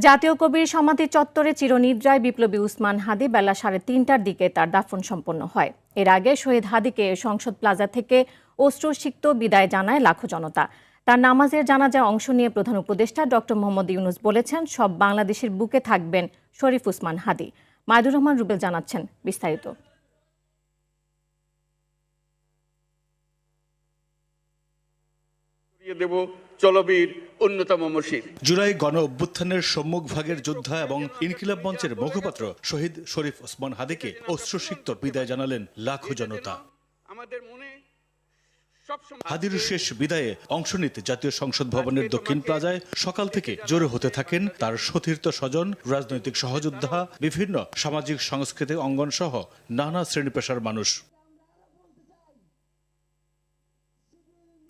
জাতীয় কবির সমাধি চত্বরে চিরনিদ্রায় বিপ্লবী উসমান হাদি বেলা 3:30টার দিকে তার দাফন সম্পন্ন হয়। এর আগে শহীদ হাদিকে সংসদ প্লাজা থেকে অশ্রুসিক্ত বিদায় জানায় লাখো জনতা। তার নামাজের জানাজায় অংশ নিয়ে প্রধান উপদেষ্টা ডক্টর মোহাম্মদ ইউনূস বলেছেন, সব বাংলাদেশের বুকে থাকবেন শরীফ উসমান হাদি। মাইদুর রহমান রুবেল জানাচ্ছেন বিস্তারিত। জুলাই গণ অভ্যুত্থানের সম্মুখ ভাগের যোদ্ধা এবং ইনকিলাব মঞ্চের মুখপাত্র শহীদ শরীফ ওসমান হাদিকে অশ্রুসিক্ত বিদায় জানালেন লাখো জনতা। হাদির শেষ বিদায়ে অংশ নিতে জাতীয় সংসদ ভবনের দক্ষিণ প্লাজায় সকাল থেকে জড়ো হতে থাকেন তার সতীর্থ স্বজন, রাজনৈতিক সহযোদ্ধা, বিভিন্ন সামাজিক সাংস্কৃতিক অঙ্গন সহ নানা শ্রেণী পেশার মানুষ।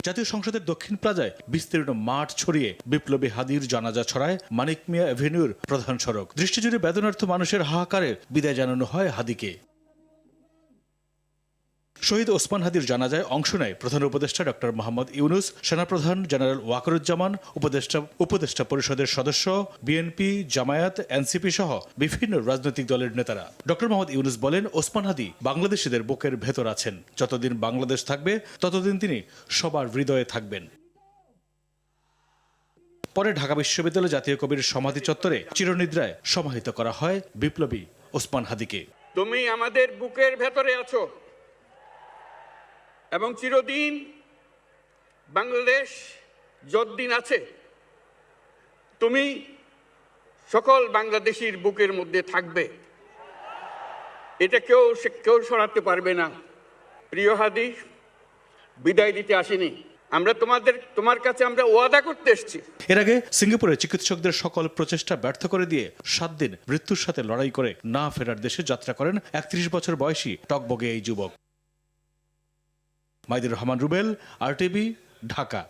জাতীয় সংসদের দক্ষিণ প্লাজায় বিস্তীর্ণ মাঠ ছড়িয়ে বিপ্লবী হাদির জানাজা ছড়ায় মানিক মিয়া এভিনিউর প্রধান সড়ক। দৃষ্টিজুড়ে বেদনার্থ মানুষের হাহাকারে বিদায় জানানো হয় হাদিকে। শহীদ ওসমান হাদির জানাজায় অংশ নেয় প্রধান উপদেষ্টা ডক্টর মোহাম্মদ ইউনূস, সেনাপ্রধান জেনারেল ওয়াকারুজ্জামান, উপদেষ্টা পরিষদের সদস্য, বিএনপি, জামায়াত, এনসিপি সহ বিভিন্ন রাজনৈতিক দলের নেতারা। ডক্টর মোহাম্মদ ইউনূস বলেন, ওসমান হাদি বাংলাদেশিদের বুকের ভেতর আছেন। যতদিন বাংলাদেশ থাকবে ততদিন তিনি সবার হৃদয়ে থাকবেন। পরে ঢাকা বিশ্ববিদ্যালয় জাতীয় কবির সমাধি চত্বরে চিরনিদ্রায় সমাহিত করা হয় বিপ্লবী ওসমান হাদিকে। তুমি আমাদের বুকের ভেতরে আছো এবং চিরদিন বাংলাদেশ যতদিন আছে তুমি সকল বাংলাদেশির বুকের মধ্যে থাকবে। এটা কেউ সরাতে পারবে না। প্রিয় হাদি, বিদায় দিতে আসেনি, আমরা তোমার কাছে আমরা ওয়াদা করতে এসেছি। এর আগে সিঙ্গাপুরে চিকিৎসকদের সকল প্রচেষ্টা ব্যর্থ করে দিয়ে 7 দিন মৃত্যুর সাথে লড়াই করে না ফেরার দেশে যাত্রা করেন 31 বছর বয়সী টকবগে এই যুবক। মাইদুর রহমান রুবেল, RTV, ঢাকা।